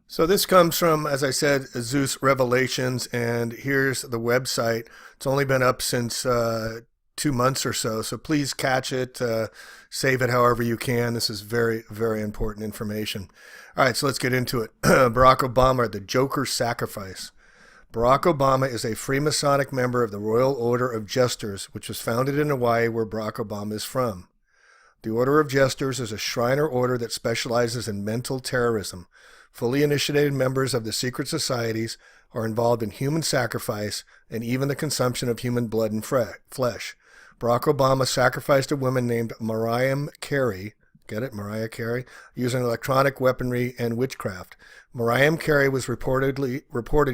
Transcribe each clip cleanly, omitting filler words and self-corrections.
So this comes from, as I said, Zeus Revelations, and here's the website. It's only been up since 2 months or so, so please catch it, save it however you can. This is very, very important information. All right, so let's get into it. Barack Obama, the Joker Sacrifice. Barack Obama is a Freemasonic member of the Royal Order of Jesters, which was founded in Hawaii, where Barack Obama is from. The Order of Jesters is a Shriner order that specializes in mental terrorism. Fully initiated members of the secret societies are involved in human sacrifice and even the consumption of human blood and flesh. Barack Obama sacrificed a woman named Mariah Carey, get it, Mariah Carey, using electronic weaponry and witchcraft. Mariah Carey was reported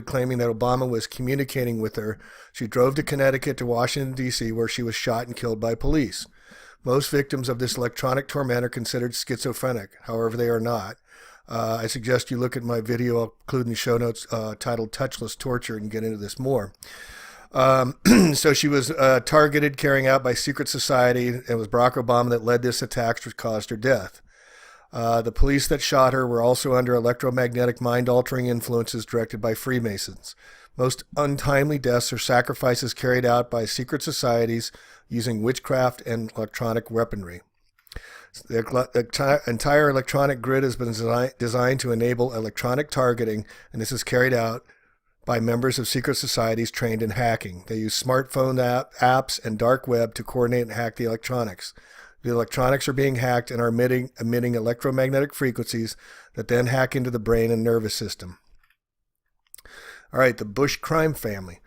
claiming that Obama was communicating with her. She drove to Connecticut to Washington, D.C., where she was shot and killed by police. Most victims of this electronic torment are considered schizophrenic. However, they are not. I suggest you look at my video, I'll include in the show notes, titled Touchless Torture, and get into this more. So she was targeted, carrying out by secret society. It was Barack Obama that led this attack, which caused her death. The police that shot her were also under electromagnetic mind-altering influences directed by Freemasons. Most untimely deaths are sacrifices carried out by secret societies using witchcraft and electronic weaponry. The entire electronic grid has been designed to enable electronic targeting, and this is carried out by members of secret societies trained in hacking. They use smartphone apps and dark web to coordinate and hack the electronics. The electronics are being hacked and are emitting electromagnetic frequencies that then hack into the brain and nervous system. All right, the Bush crime family.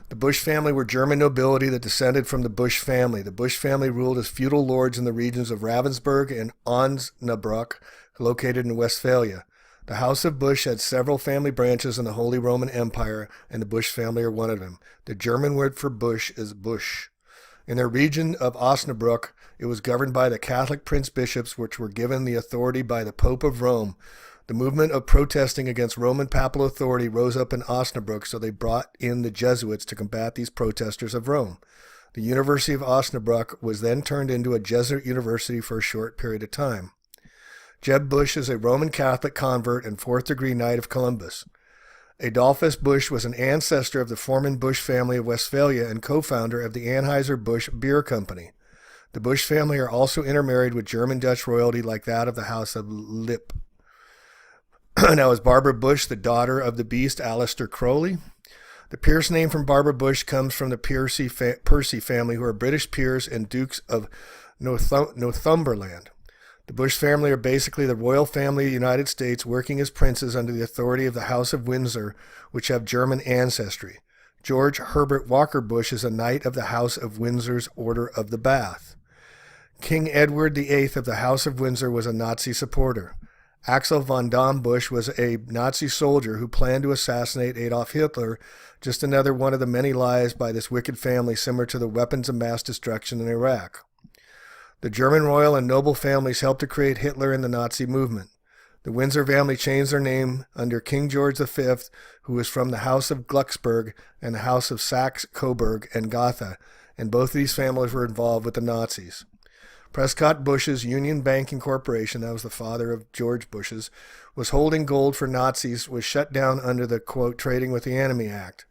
The Bush family were German nobility that descended from the Bush family. The Bush family ruled as feudal lords in the regions of Ravensburg and Osnabrück, located in Westphalia. The House of Bush had several family branches in the Holy Roman Empire, and the Bush family are one of them. The German word for Bush is Bush. In their region of Osnabrück, it was governed by the Catholic prince-bishops, which were given the authority by the Pope of Rome. The movement of protesting against Roman papal authority rose up in Osnabrück, so they brought in the Jesuits to combat these protesters of Rome. The University of Osnabrück was then turned into a Jesuit university for a short period of time. Jeb Bush is a Roman Catholic convert and fourth-degree Knight of Columbus. Adolphus Bush was an ancestor of the Foreman Bush family of Westphalia and co-founder of the Anheuser-Busch Beer Company. The Bush family are also intermarried with German-Dutch royalty like that of the House of Lippe. Now, is Barbara Bush the daughter of the beast Aleister Crowley? The Pierce name from Barbara Bush comes from the Percy family, who are British peers and dukes of Northumberland. The Bush family are basically the royal family of the United States, working as princes under the authority of the House of Windsor, which have German ancestry. George Herbert Walker Bush is a knight of the House of Windsor's Order of the Bath. King Edward VIII of the House of Windsor was a Nazi supporter. Axel von Dam Bush was a Nazi soldier who planned to assassinate Adolf Hitler, just another one of the many lies by this wicked family, similar to the weapons of mass destruction in Iraq. The German royal and noble families helped to create Hitler and the Nazi movement. The Windsor family changed their name under King George V, who was from the House of Glucksburg and the House of Saxe-Coburg and Gotha, and both of these families were involved with the Nazis. Prescott Bush's Union Banking Corporation, that was the father of George Bush's, was holding gold for Nazis, was shut down under the, quote, Trading with the Enemy Act.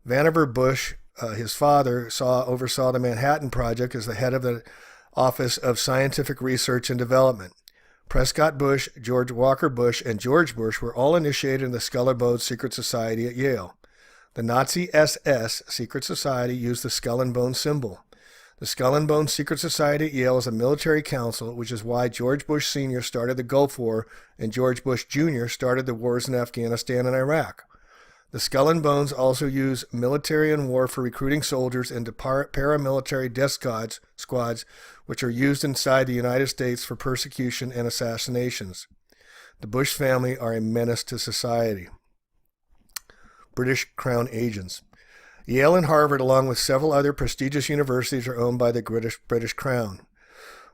Vannevar Bush, his father, oversaw the Manhattan Project as the head of the Office of Scientific Research and Development. Prescott Bush, George Walker Bush, and George Bush were all initiated in the Skull and Bones Secret Society at Yale. The Nazi SS secret society used the skull and bone symbol. The Skull and Bones Secret Society at Yale is a military council, which is why George Bush Sr. started the Gulf War and George Bush Jr. started the wars in Afghanistan and Iraq. The Skull and Bones also use military and war for recruiting soldiers into paramilitary death squads, which are used inside the United States for persecution and assassinations. The Bush family are a menace to society. British Crown agents. Yale and Harvard, along with several other prestigious universities, are owned by the British Crown.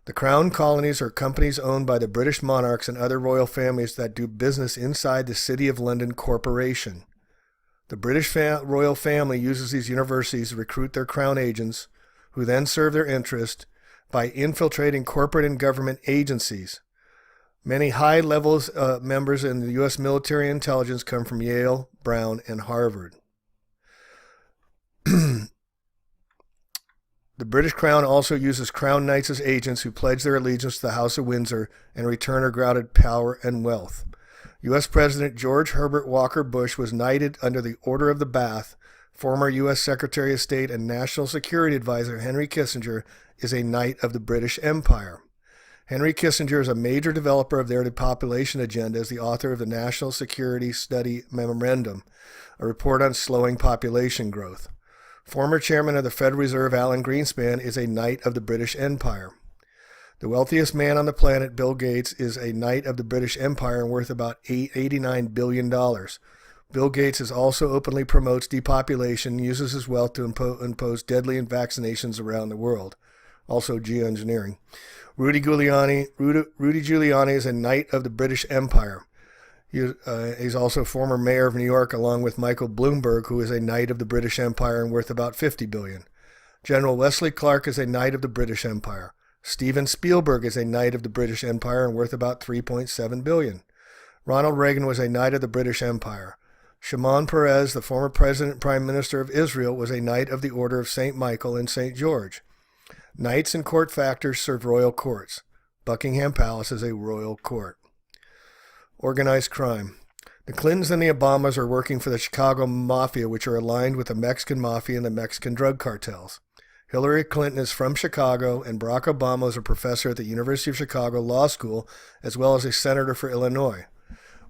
The Crown colonies are companies owned by the British monarchs and other royal families that do business inside the City of London Corporation. The British royal family uses these universities to recruit their Crown agents, who then serve their interest by infiltrating corporate and government agencies. Many high-level members in the U.S. military intelligence come from Yale, Brown, and Harvard. The British Crown also uses Crown Knights as agents who pledge their allegiance to the House of Windsor and return or granted power and wealth. U.S. President George Herbert Walker Bush was knighted under the Order of the Bath. Former U.S. Secretary of State and National Security Advisor Henry Kissinger is a Knight of the British Empire. Henry Kissinger is a major developer of their depopulation agenda as the author of the National Security Study Memorandum, a report on slowing population growth. Former chairman of the Federal Reserve Alan Greenspan is a Knight of the British Empire. The wealthiest man on the planet, Bill Gates, is a Knight of the British Empire and worth about $89 billion. Bill Gates also openly promotes depopulation and uses his wealth to impose deadly vaccinations around the world. Also geoengineering. Rudy Giuliani is a Knight of the British Empire. He's also former mayor of New York, along with Michael Bloomberg, who is a Knight of the British Empire and worth about $50 billion. General Wesley Clark is a Knight of the British Empire. Steven Spielberg is a Knight of the British Empire and worth about $3.7 billion. Ronald Reagan was a Knight of the British Empire. Shimon Peres, the former President and Prime Minister of Israel, was a Knight of the Order of St. Michael and St. George. Knights and court factors serve royal courts. Buckingham Palace is a royal court. Organized crime. The Clintons and the Obamas are working for the Chicago Mafia, which are aligned with the Mexican Mafia and the Mexican drug cartels. Hillary Clinton is from Chicago, and Barack Obama is a professor at the University of Chicago Law School, as well as a senator for Illinois.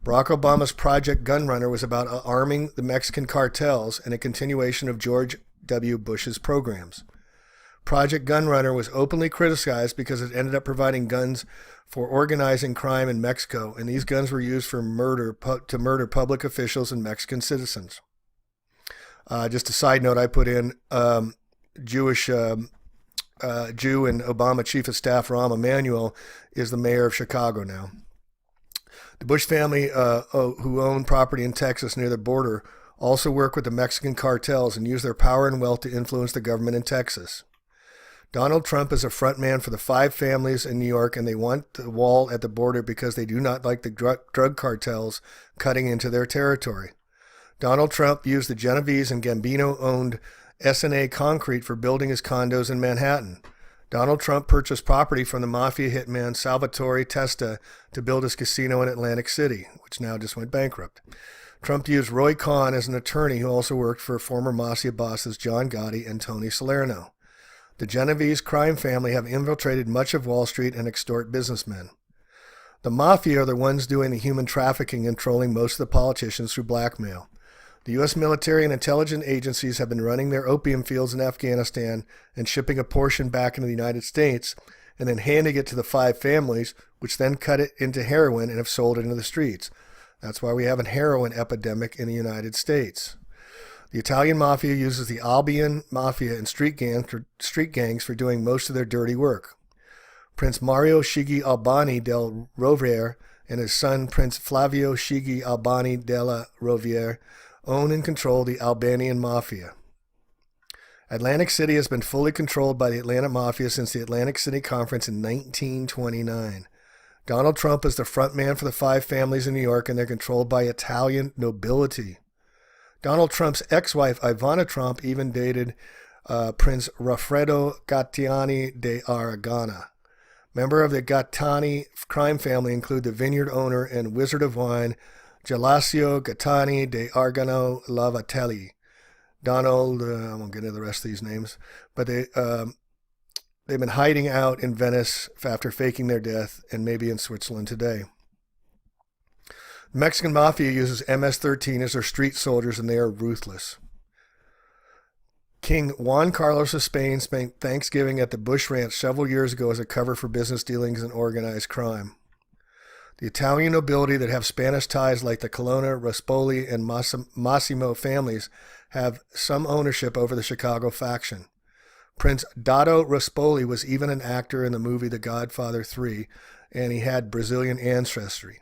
Barack Obama's Project Gunrunner was about arming the Mexican cartels and a continuation of George W. Bush's programs. Project Gunrunner was openly criticized because it ended up providing guns for organizing crime in Mexico, and these guns were used for to murder public officials and Mexican citizens. Just a side note, I put in Jewish Jew and Obama Chief of Staff Rahm Emanuel is the mayor of Chicago now. The Bush family, who own property in Texas near the border, also work with the Mexican cartels and use their power and wealth to influence the government in Texas. Donald Trump is a front man for the five families in New York, and they want the wall at the border because they do not like the drug cartels cutting into their territory. Donald Trump used the Genovese and Gambino-owned S&A Concrete for building his condos in Manhattan. Donald Trump purchased property from the mafia hitman Salvatore Testa to build his casino in Atlantic City, which now just went bankrupt. Trump used Roy Cohn as an attorney who also worked for former mafia bosses John Gotti and Tony Salerno. The Genovese crime family have infiltrated much of Wall Street and extort businessmen. The mafia are the ones doing the human trafficking and trolling most of the politicians through blackmail. The U.S. military and intelligence agencies have been running their opium fields in Afghanistan and shipping a portion back into the United States and then handing it to the five families, which then cut it into heroin and have sold it into the streets. That's why we have a heroin epidemic in the United States. The Italian mafia uses the Albion mafia and street gangs for doing most of their dirty work. Prince Mario Schigi Albani del Rovere and his son Prince Flavio Schigi Albani della Rovere own and control the Albanian mafia. Atlantic City has been fully controlled by the Atlanta Mafia since the Atlantic City Conference in 1929. Donald Trump is the front man for the five families in New York, and they're controlled by Italian nobility. Donald Trump's ex-wife, Ivana Trump, even dated Prince Raffredo Gattiani de Aragona. Members of the Gattani crime family include the vineyard owner and wizard of wine, Gelasio Gattani de Argano Lavatelli. Donald, I won't get into the rest of these names, but they've been hiding out in Venice after faking their death, and maybe in Switzerland today. The Mexican Mafia uses MS-13 as their street soldiers, and they are ruthless. King Juan Carlos of Spain spent Thanksgiving at the Bush Ranch several years ago as a cover for business dealings and organized crime. The Italian nobility that have Spanish ties like the Colonna, Ruspoli, and Massimo families have some ownership over the Chicago faction. Prince Dado Ruspoli was even an actor in the movie The Godfather 3, and he had Brazilian ancestry.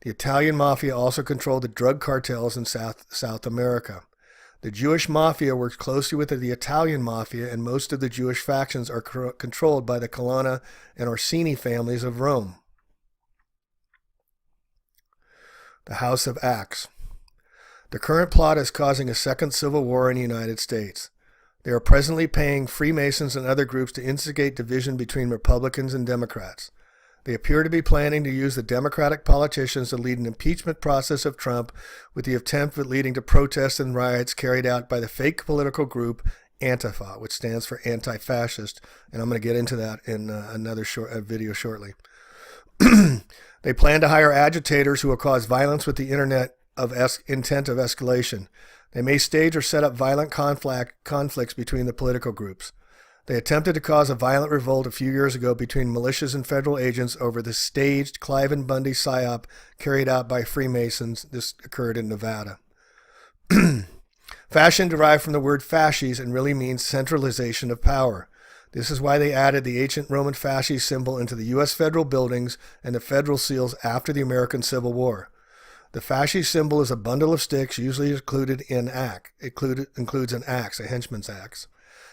The Italian mafia also controlled the drug cartels in South America. The Jewish mafia works closely with the Italian mafia, and most of the Jewish factions are controlled by the Colonna and Orsini families of Rome. The House of Acts. The current plot is causing a second civil war in the United States. They are presently paying Freemasons and other groups to instigate division between Republicans and Democrats. They appear to be planning to use the Democratic politicians to lead an impeachment process of Trump, with the attempt at leading to protests and riots carried out by the fake political group Antifa, which stands for anti-fascist, and I'm going to get into that in another video shortly. They plan to hire agitators who will cause violence with the intent of escalation. They may stage or set up violent conflicts between the political groups. They attempted to cause a violent revolt a few years ago between militias and federal agents over the staged Clive and Bundy psyop carried out by Freemasons. This occurred in Nevada. Fashion derived from the word fasces and really means centralization of power. This is why they added the ancient Roman fasces symbol into the U.S. federal buildings and the federal seals after the American Civil War. The fasces symbol is a bundle of sticks, usually included in includes an axe, a henchman's axe.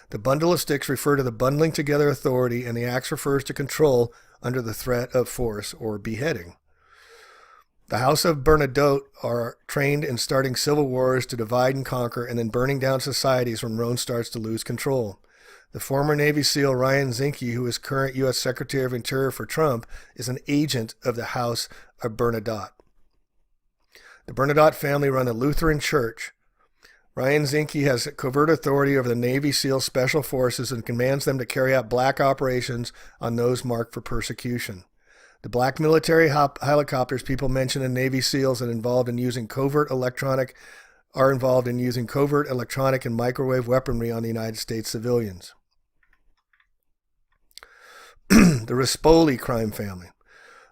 The bundle of sticks refer to the bundling together authority, and the axe refers to control under the threat of force or beheading. The House of Bernadotte are trained in starting civil wars to divide and conquer, and then burning down societies when Rome starts to lose control. The former Navy SEAL Ryan Zinke, who is current U.S. Secretary of Interior for Trump, is an agent of the House of Bernadotte. The Bernadotte family run a Lutheran church. Ryan Zinke has covert authority over the Navy SEAL Special Forces and commands them to carry out black operations on those marked for persecution. The black military helicopters people mention in Navy SEALs and are involved in using covert electronic and microwave weaponry on the United States civilians. The Ruspoli crime family.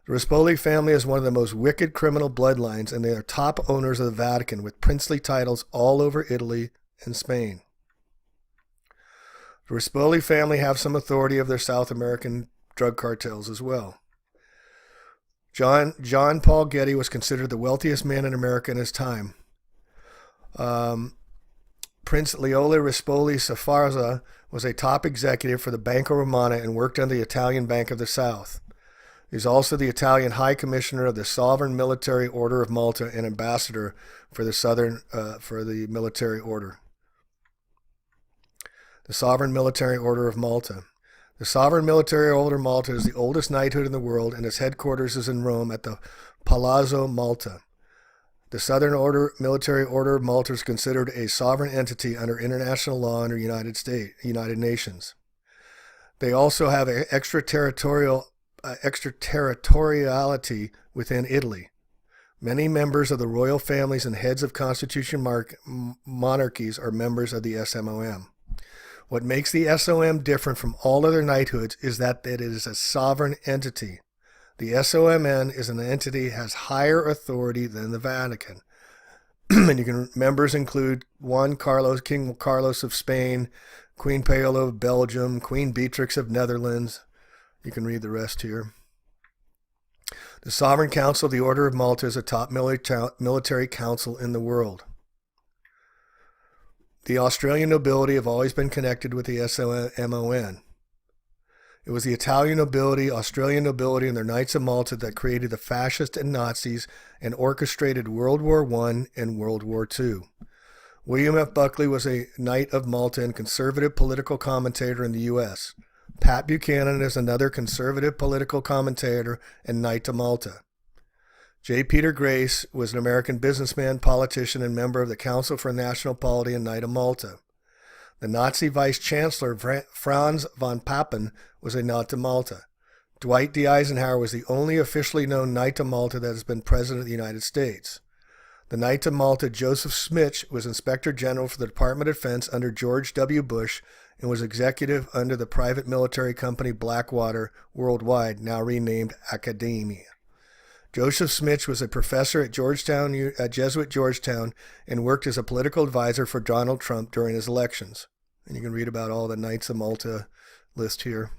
The Ruspoli family is one of the most wicked criminal bloodlines, and they are top owners of the Vatican with princely titles all over Italy and Spain. The Ruspoli family have some authority of their South American drug cartels as well. John Paul Getty was considered the wealthiest man in America in his time. Prince Leone Ruspoli Sforza was a top executive for the Banco Romano and worked on the Italian Bank of the South. He is also the Italian High Commissioner of the Sovereign Military Order of Malta and ambassador for the military order. The Sovereign Military Order of Malta. The Sovereign Military Order of Malta is the oldest knighthood in the world, and its headquarters is in Rome at the Palazzo Malta. The Southern Military Order of Malta is considered a sovereign entity under international law under United Nations. They also have extraterritoriality within Italy. Many members of the royal families and heads of constitutional monarchies are members of the SMOM. What makes the SOM different from all other knighthoods is that it is a sovereign entity. The SOMN is an entity that has higher authority than the Vatican. And members include King Carlos of Spain, Queen Paola of Belgium, Queen Beatrix of Netherlands. You can read the rest here. The Sovereign Council of the Order of Malta is a top military council in the world. The Australian nobility have always been connected with the SOMON. It was the Italian nobility, Australian nobility, and their Knights of Malta that created the fascists and Nazis and orchestrated World War I and World War II. William F. Buckley was a Knight of Malta and conservative political commentator in the U.S. Pat Buchanan is another conservative political commentator and Knight of Malta. J. Peter Grace was an American businessman, politician, and member of the Council for National Polity and Knight of Malta. The Nazi Vice Chancellor Franz von Papen was a Knight of Malta. Dwight D. Eisenhower was the only officially known Knight of Malta that has been President of the United States. The Knight of Malta, Joseph Smith, was Inspector General for the Department of Defense under George W. Bush and was executive under the private military company Blackwater Worldwide, now renamed Academia. Joseph Smith was a professor at Jesuit Georgetown and worked as a political advisor for Donald Trump during his elections. And you can read about all the Knights of Malta list here.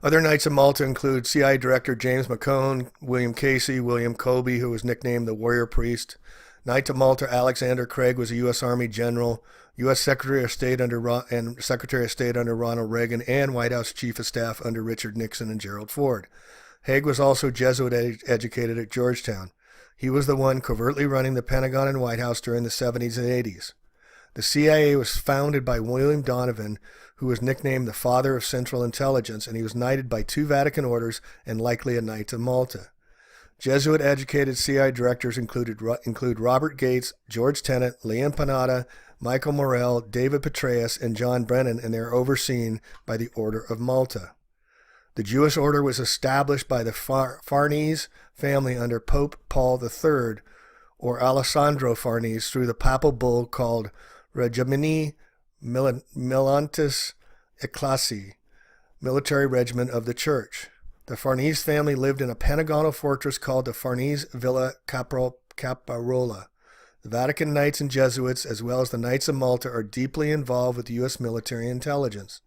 Other Knights of Malta include CIA Director James McCone, William Casey, William Colby, who was nicknamed the Warrior Priest. Knight of Malta Alexander Craig was a U.S. Army general, U.S. Secretary of State under Ronald Reagan, and White House Chief of Staff under Richard Nixon and Gerald Ford. Haig was also Jesuit educated at Georgetown. He was the one covertly running the Pentagon and White House during the 70s and 80s. The CIA was founded by William Donovan, who was nicknamed the Father of Central Intelligence, and he was knighted by 2 Vatican orders and likely a Knight of Malta. Jesuit-educated CIA directors include Robert Gates, George Tenet, Leon Panetta, Michael Morrell, David Petraeus, and John Brennan, and they are overseen by the Order of Malta. The Jewish order was established by the Farnese family under Pope Paul III, or Alessandro Farnese, through the papal bull called Regimini Militis Ecclesiae, military regiment of the Church. The Farnese family lived in a pentagonal fortress called the Farnese Villa Caparola. The Vatican Knights and Jesuits, as well as the Knights of Malta, are deeply involved with U.S. military intelligence.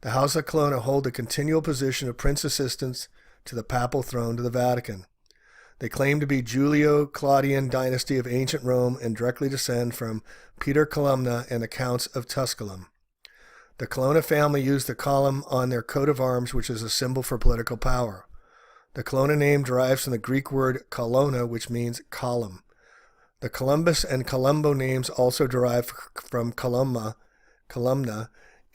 The House of Colonna hold the continual position of Prince Assistants to the papal throne to the Vatican. They claim to be Julio-Claudian dynasty of ancient Rome and directly descend from Peter Columna and the Counts of Tusculum. The Colonna family used the column on their coat of arms, which is a symbol for political power. The Colonna name derives from the Greek word kolonna, which means column. The Columbus and Colombo names also derive from columna,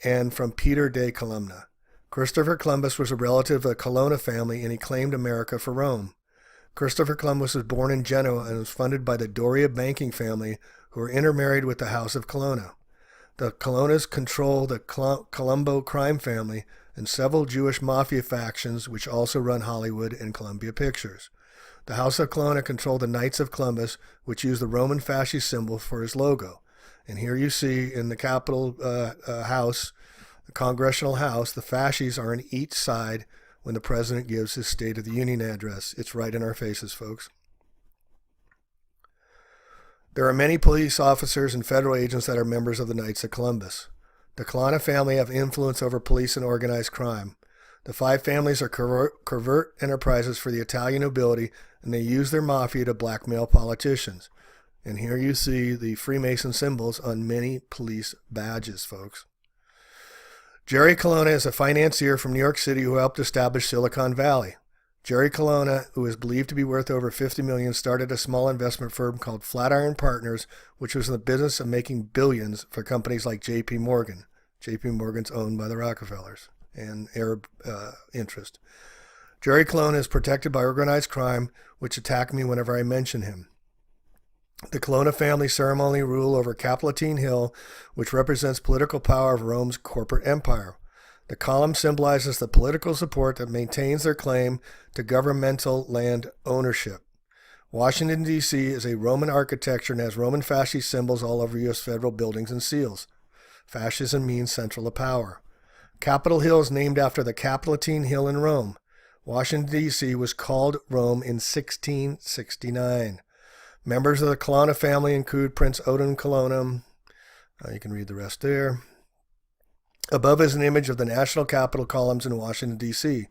and from Peter de Columna. Christopher Columbus was a relative of the Colonna family, and he claimed America for Rome. Christopher Columbus was born in Genoa and was funded by the Doria banking family, who were intermarried with the House of Colonna. The Colonnas control the Colombo crime family and several Jewish mafia factions, which also run Hollywood and Columbia Pictures. The House of Colonna controlled the Knights of Columbus, which used the Roman fascist symbol for his logo. And here you see in the Capitol House, the Congressional House, the fasces are on each side when the president gives his State of the Union address. It's right in our faces, folks. There are many police officers and federal agents that are members of the Knights of Columbus. The Colonna family have influence over police and organized crime. The 5 families are covert enterprises for the Italian nobility, and they use their mafia to blackmail politicians. And here you see the Freemason symbols on many police badges, folks. Jerry Colonna is a financier from New York City who helped establish Silicon Valley. Jerry Colonna, who is believed to be worth over $50 million, started a small investment firm called Flatiron Partners, which was in the business of making billions for companies like J.P. Morgan. J.P. Morgan's owned by the Rockefellers and Arab interest. Jerry Colonna is protected by organized crime, which attack me whenever I mention him. The Colonna family ceremonially rule over Capitoline Hill, which represents political power of Rome's corporate empire. The column symbolizes the political support that maintains their claim to governmental land ownership. Washington, D.C. is a Roman architecture and has Roman fascist symbols all over U.S. federal buildings and seals. Fascism means central to power. Capitol Hill is named after the Capitoline Hill in Rome. Washington, D.C. was called Rome in 1669. Members of the Colonna family include Prince Odin Colonna. You can read the rest there. Above is an image of the National Capitol columns in Washington, D.C.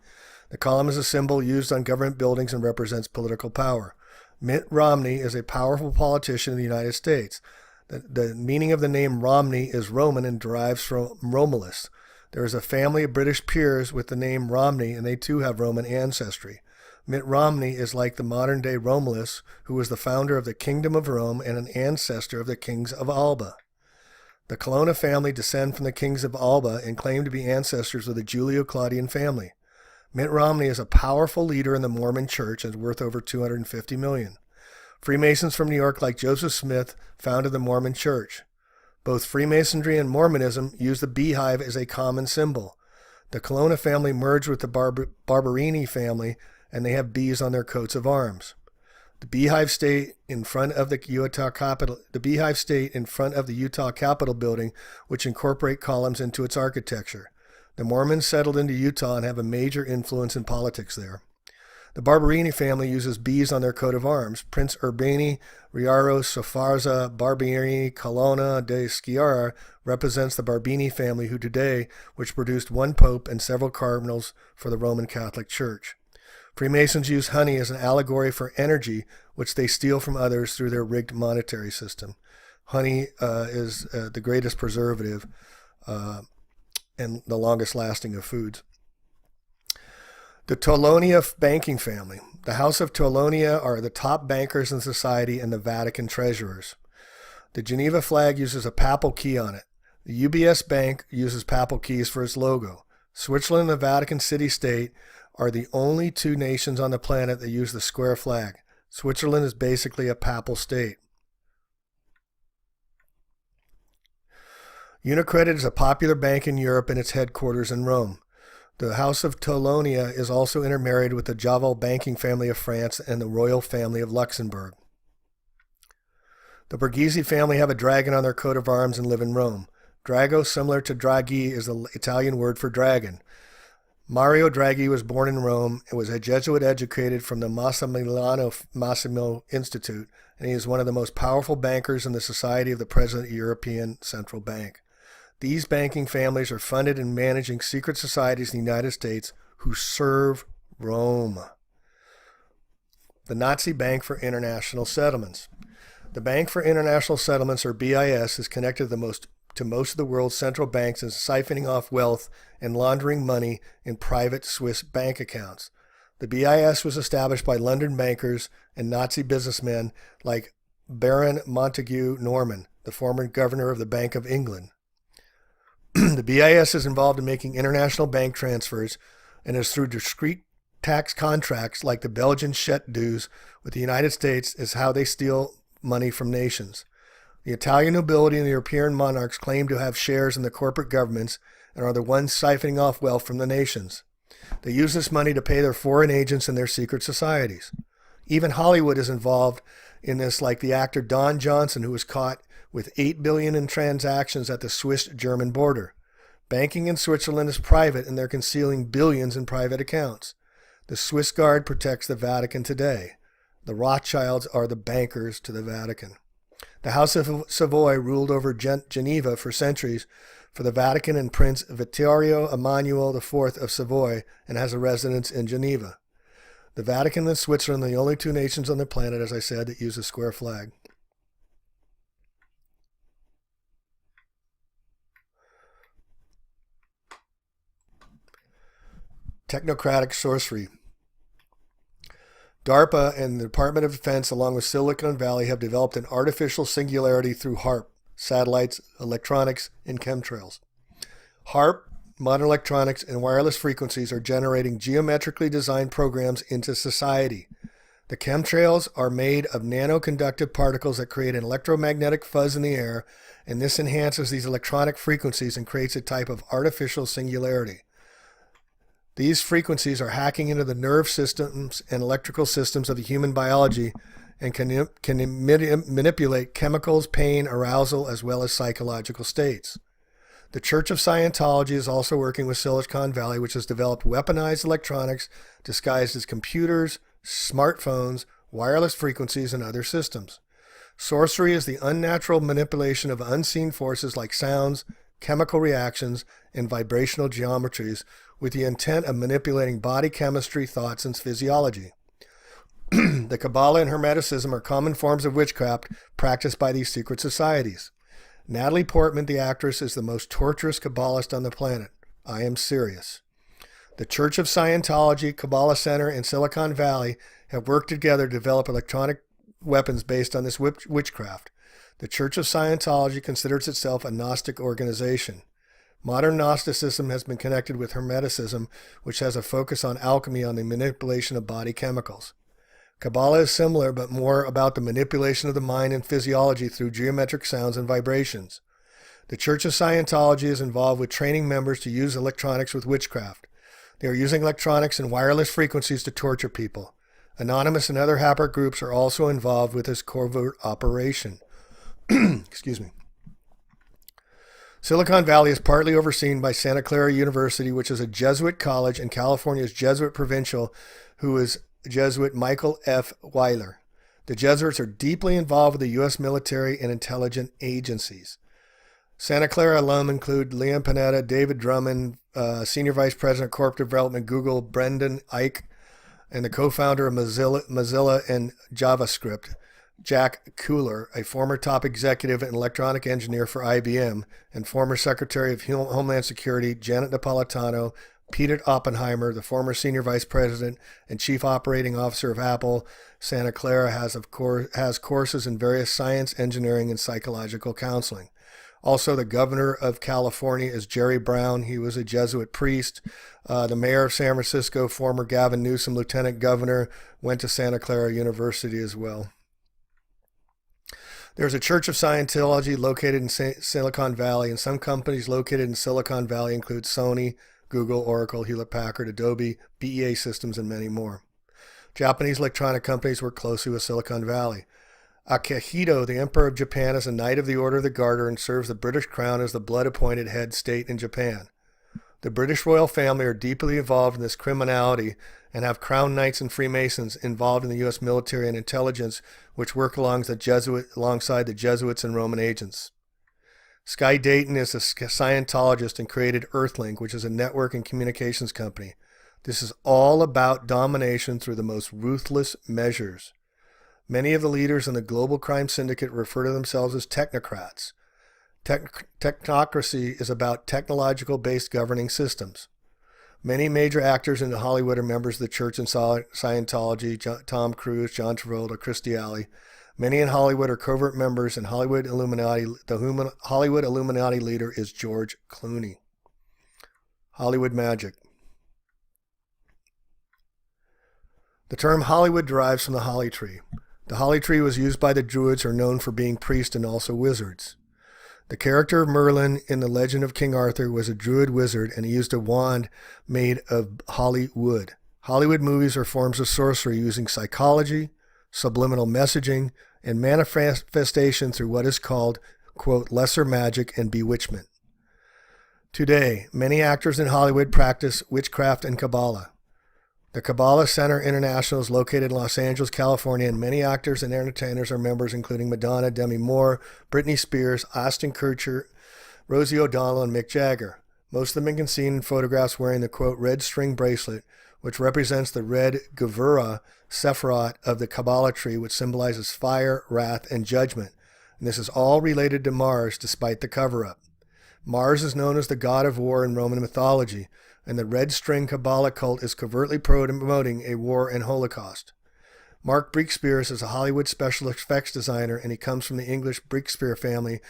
The column is a symbol used on government buildings and represents political power. Mitt Romney is a powerful politician in the United States. The meaning of the name Romney is Roman and derives from Romulus. There is a family of British peers with the name Romney, and they too have Roman ancestry. Mitt Romney is like the modern-day Romulus, who was the founder of the Kingdom of Rome and an ancestor of the kings of Alba. The Colonna family descend from the kings of Alba and claim to be ancestors of the Julio-Claudian family. Mitt Romney is a powerful leader in the Mormon Church and is worth over $250 million. Freemasons from New York like Joseph Smith founded the Mormon Church. Both Freemasonry and Mormonism use the beehive as a common symbol. The Colonna family merged with the Barberini family, and they have bees on their coats of arms. The Beehive State in front of the Utah Capitol. The Beehive State in front of the Utah Capitol building, which incorporate columns into its architecture. The Mormons settled into Utah and have a major influence in politics there. The Barberini family uses bees on their coat of arms. Prince Urbani Riaro Sofarza Barberini Colonna de Sciarra represents the Barbini family, who today, which produced one pope and several cardinals for the Roman Catholic Church. Freemasons use honey as an allegory for energy, which they steal from others through their rigged monetary system. Honey is the greatest preservative and the longest lasting of foods. The Tolonia banking family. The House of Colonna are the top bankers in society and the Vatican treasurers. The Geneva flag uses a papal key on it. The UBS Bank uses papal keys for its logo. Switzerland and the Vatican City-State are the only two nations on the planet that use the square flag. Switzerland is basically a papal state. UniCredit is a popular bank in Europe and its headquarters in Rome. The House of Colonna is also intermarried with the Javal banking family of France and the royal family of Luxembourg. The Borghese family have a dragon on their coat of arms and live in Rome. Drago, similar to Draghi, is the Italian word for dragon. Mario Draghi was born in Rome and was a Jesuit educated from the Massimo Institute, and he is one of the most powerful bankers in the Society of the President of the European Central Bank. These banking families are funded and managing secret societies in the United States who serve Rome. The Nazi Bank for International Settlements. The Bank for International Settlements, or BIS, is connected to most of the world's central banks and siphoning off wealth and laundering money in private Swiss bank accounts. The BIS was established by London bankers and Nazi businessmen like Baron Montague Norman, the former governor of the Bank of England. The BIS is involved in making international bank transfers and is through discrete tax contracts like the Belgian Chet dues with the United States is how they steal money from nations. The Italian nobility and the European monarchs claim to have shares in the corporate governments and are the ones siphoning off wealth from the nations. They use this money to pay their foreign agents and their secret societies. Even Hollywood is involved in this, like the actor Don Johnson, who was caught with $8 billion in transactions at the Swiss-German border. Banking in Switzerland is private, and they're concealing billions in private accounts. The Swiss Guard protects the Vatican today. The Rothschilds are the bankers to the Vatican. The House of Savoy ruled over Geneva for centuries for the Vatican and Prince Vittorio Emanuele IV of Savoy, and has a residence in Geneva. The Vatican and Switzerland are the only two nations on the planet, as I said, that use a square flag. Technocratic sorcery. DARPA and the Department of Defense, along with Silicon Valley, have developed an artificial singularity through HARP, satellites, electronics, and chemtrails. HARP, modern electronics, and wireless frequencies are generating geometrically designed programs into society. The chemtrails are made of nanoconductive particles that create an electromagnetic fuzz in the air, and this enhances these electronic frequencies and creates a type of artificial singularity. These frequencies are hacking into the nerve systems and electrical systems of the human biology and can manipulate chemicals, pain, arousal, as well as psychological states. The Church of Scientology is also working with Silicon Valley, which has developed weaponized electronics disguised as computers, smartphones, wireless frequencies, and other systems. Sorcery is the unnatural manipulation of unseen forces like sounds, chemical reactions, and vibrational geometries with the intent of manipulating body chemistry, thoughts, and physiology. The Kabbalah and Hermeticism are common forms of witchcraft practiced by these secret societies. Natalie Portman, the actress, is the most torturous Kabbalist on the planet. I am serious. The Church of Scientology, Kabbalah Center, and Silicon Valley have worked together to develop electronic weapons based on this witchcraft. The Church of Scientology considers itself a Gnostic organization. Modern Gnosticism has been connected with Hermeticism, which has a focus on alchemy on the manipulation of body chemicals. Kabbalah is similar, but more about the manipulation of the mind and physiology through geometric sounds and vibrations. The Church of Scientology is involved with training members to use electronics with witchcraft. They are using electronics and wireless frequencies to torture people. Anonymous and other hacker groups are also involved with this covert operation. Excuse me. Silicon Valley is partly overseen by Santa Clara University, which is a Jesuit college, and California's Jesuit provincial, who is Jesuit Michael F. Weiler. The Jesuits are deeply involved with the U.S. military and intelligence agencies. Santa Clara alum include Leon Panetta, David Drummond, Senior Vice President of Corporate Development, Google, Brendan Eich, and the co-founder of Mozilla and JavaScript, Jack Cooler, a former top executive and electronic engineer for IBM, and former Secretary of Homeland Security, Janet Napolitano, Peter Oppenheimer, the former senior vice president and chief operating officer of Apple, Santa Clara, has courses in various science, engineering, and psychological counseling. Also, the governor of California is Jerry Brown. He was a Jesuit priest. The mayor of San Francisco, former Gavin Newsom, lieutenant governor, went to Santa Clara University as well. There's a Church of Scientology located in Silicon Valley, and some companies located in Silicon Valley include Sony, Google, Oracle, Hewlett-Packard, Adobe, BEA Systems, and many more. Japanese electronic companies work closely with Silicon Valley. Akihito, the Emperor of Japan, is a Knight of the Order of the Garter and serves the British Crown as the blood-appointed head state in Japan. The British royal family are deeply involved in this criminality and have Crown Knights and Freemasons involved in the U.S. military and intelligence, which work alongside the Jesuits and Roman agents. Sky Dayton is a Scientologist and created Earthlink, which is a network and communications company. This is all about domination through the most ruthless measures. Many of the leaders in the global crime syndicate refer to themselves as technocrats. Technocracy is about technological-based governing systems. Many major actors in Hollywood are members of the Church in Scientology: Tom Cruise, John Travolta, Christy Alley. Many in Hollywood are covert members in Hollywood Illuminati. The Hollywood Illuminati leader is George Clooney. Hollywood magic. The term Hollywood derives from the holly tree. The holly tree was used by the Druids, who are known for being priests and also wizards. The character of Merlin in the legend of King Arthur was a Druid wizard, and he used a wand made of holly wood. Hollywood movies are forms of sorcery using psychology, subliminal messaging, and manifestation through what is called, quote, lesser magic and bewitchment. Today, many actors in Hollywood practice witchcraft and Kabbalah. The Kabbalah Center International is located in Los Angeles, California, and many actors and entertainers are members, including Madonna, Demi Moore, Britney Spears, Ashton Kutcher, Rosie O'Donnell, and Mick Jagger. Most of them have been seen in photographs wearing the, quote, red string bracelet, which represents the red Gevurah Sephirot of the Kabbalah tree, which symbolizes fire, wrath, and judgment. And this is all related to Mars, despite the cover-up. Mars is known as the god of war in Roman mythology, and the Red String Kabbalah cult is covertly promoting a war and Holocaust. Mark Breakspears is a Hollywood special effects designer, and he comes from the English Breakspear family,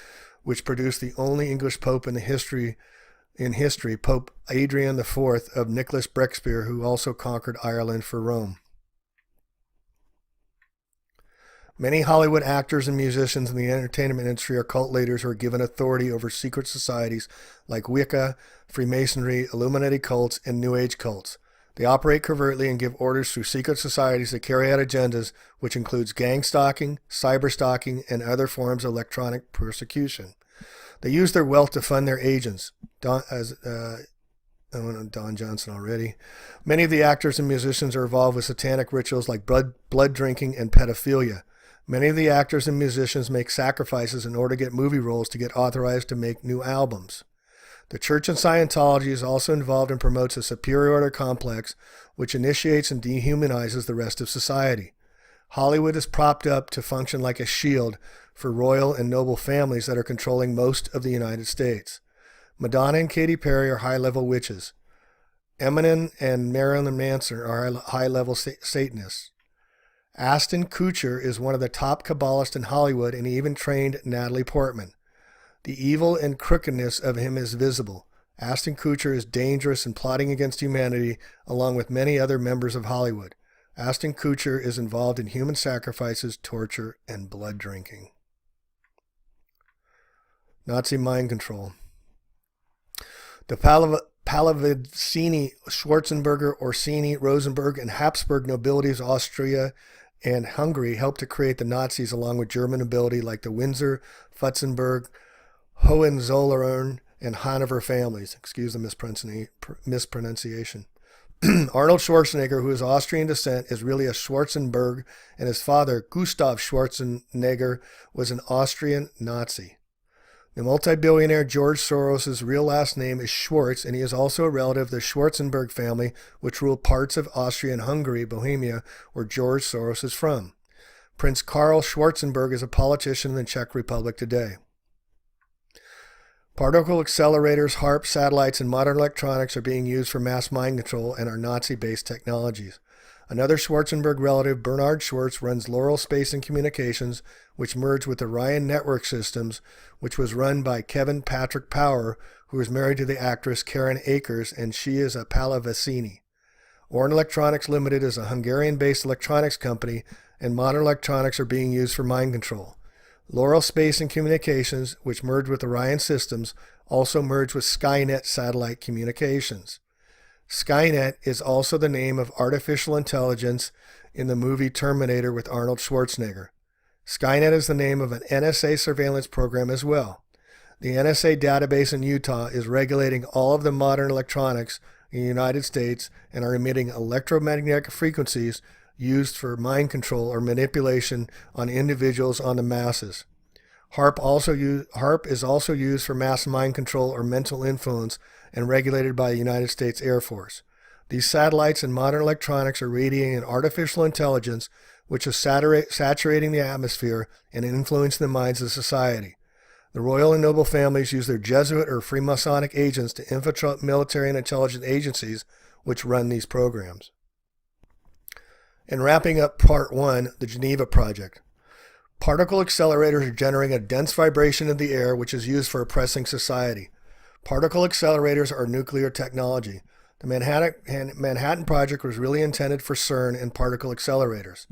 which produced the only English pope in history, Pope Adrian IV of Nicholas Breakspear, who also conquered Ireland for Rome. Many Hollywood actors and musicians in the entertainment industry are cult leaders who are given authority over secret societies like Wicca, Freemasonry, Illuminati cults, and New Age cults. They operate covertly and give orders through secret societies that carry out agendas, which includes gang stalking, cyber stalking, and other forms of electronic persecution. They use their wealth to fund their agents. Don Johnson already. Many of the actors and musicians are involved with satanic rituals like blood drinking and pedophilia. Many of the actors and musicians make sacrifices in order to get movie roles to get authorized to make new albums. The Church in Scientology is also involved and promotes a superior order complex which initiates and dehumanizes the rest of society. Hollywood is propped up to function like a shield for royal and noble families that are controlling most of the United States. Madonna and Katy Perry are high-level witches. Eminem and Marilyn Manson are high-level Satanists. Ashton Kutcher is one of the top Kabbalists in Hollywood, and he even trained Natalie Portman. The evil and crookedness of him is visible. Ashton Kutcher is dangerous and plotting against humanity, along with many other members of Hollywood. Ashton Kutcher is involved in human sacrifices, torture, and blood drinking. Nazi mind control. The Pallavicini, Schwarzenberger, Orsini, Rosenberg, and Habsburg nobilities of Austria and Hungary helped to create the Nazis, along with German nobility like the Windsor, Futzenberg, Hohenzollern, and Hanover families. Excuse the mispronunciation. Arnold Schwarzenegger, who is Austrian descent, is really a Schwarzenberg, and his father, Gustav Schwarzenegger, was an Austrian Nazi. The multi-billionaire George Soros' real last name is Schwartz, and he is also a relative of the Schwarzenberg family, which ruled parts of Austria and Hungary, Bohemia, where George Soros is from. Prince Karl Schwarzenberg is a politician in the Czech Republic today. Particle accelerators, HARP, satellites, and modern electronics are being used for mass mind control and are Nazi-based technologies. Another Schwarzenberg relative, Bernard Schwartz, runs Laurel Space and Communications, which merged with Orion Network Systems, which was run by Kevin Patrick Power, who is married to the actress Karen Akers, and she is a Pallavicini. Orn Electronics Limited is a Hungarian-based electronics company, and modern electronics are being used for mind control. Laurel Space and Communications, which merged with Orion Systems, also merged with Skynet Satellite Communications. Skynet is also the name of artificial intelligence in the movie Terminator with Arnold Schwarzenegger. Skynet is the name of an NSA surveillance program as well. The NSA database in Utah is regulating all of the modern electronics in the United States and are emitting electromagnetic frequencies used for mind control or manipulation on individuals on the masses. HARP is also used for mass mind control or mental influence and regulated by the United States Air Force. These satellites and modern electronics are radiating an artificial intelligence which is saturating the atmosphere and influencing the minds of society. The royal and noble families use their Jesuit or Freemasonic agents to infiltrate military and intelligence agencies which run these programs. And wrapping up part 1, the Geneva Project. Particle accelerators are generating a dense vibration in the air which is used for oppressing society. Particle accelerators are nuclear technology. The Manhattan Project was really intended for CERN and particle accelerators.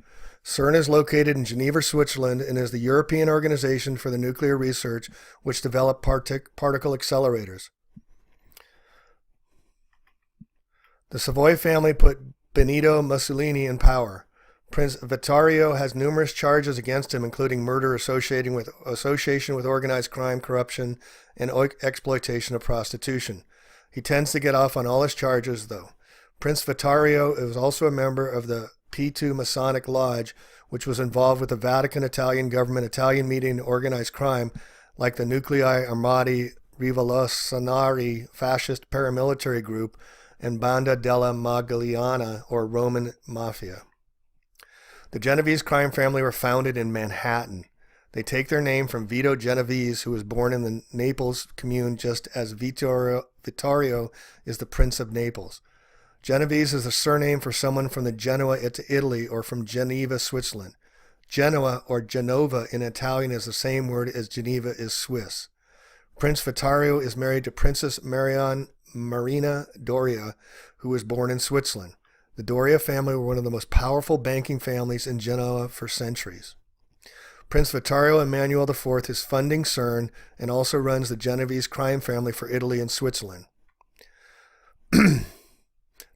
CERN is located in Geneva, Switzerland, and is the European Organization for the Nuclear Research which developed particle accelerators. The Savoy family put Benito Mussolini in power. Prince Vittorio has numerous charges against him, including murder association with organized crime, corruption, and exploitation of prostitution. He tends to get off on all his charges, though. Prince Vittorio is also a member of the P2 Masonic Lodge, which was involved with the Vatican, Italian government, Italian media, and organized crime, like the Nuclei Armati Rivoluzionari fascist paramilitary group and Banda della Magliana, or Roman Mafia. The Genovese crime family were founded in Manhattan. They take their name from Vito Genovese, who was born in the Naples commune just as Vittorio is the Prince of Naples. Genovese is a surname for someone from the Genoa to Italy or from Geneva, Switzerland. Genoa or Genova in Italian is the same word as Geneva is Swiss. Prince Vittorio is married to Princess Marina Doria, who was born in Switzerland. The Doria family were one of the most powerful banking families in Genoa for centuries. Prince Vittorio Emanuele IV is funding CERN and also runs the Genovese crime family for Italy and Switzerland.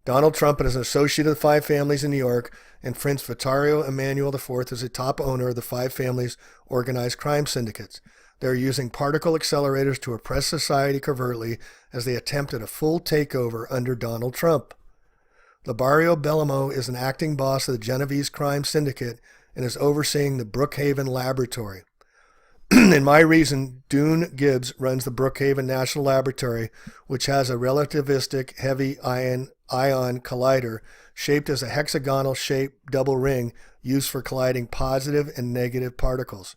Donald Trump is an associate of the Five Families in New York, and Prince Vittorio Emanuele IV is a top owner of the Five Families organized crime syndicates. They are using particle accelerators to oppress society covertly as they attempted a full takeover under Donald Trump. Labario Bellamo is an acting boss of the Genovese crime syndicate and is overseeing the Brookhaven Laboratory. In my reason, Dune Gibbs runs the Brookhaven National Laboratory, which has a relativistic heavy ion collider shaped as a hexagonal-shaped double ring used for colliding positive and negative particles.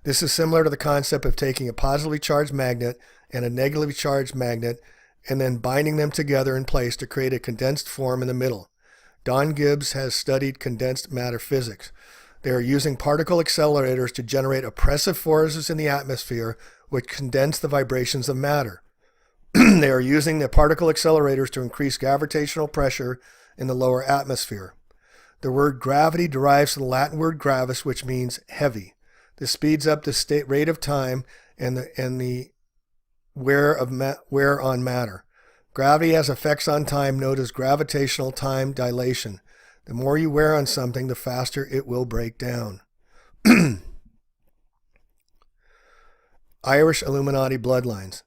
This is similar to the concept of taking a positively charged magnet and a negatively charged magnet and then binding them together in place to create a condensed form in the middle. Don Gibbs has studied condensed matter physics. They are using particle accelerators to generate oppressive forces in the atmosphere which condense the vibrations of matter. They are using the particle accelerators to increase gravitational pressure in the lower atmosphere. The word gravity derives from the Latin word gravis, which means heavy. This speeds up the rate of time and the wear on matter. Gravity has effects on time known as gravitational time dilation. The more you wear on something, the faster it will break down. Irish Illuminati bloodlines.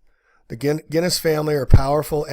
The Guinness family are powerful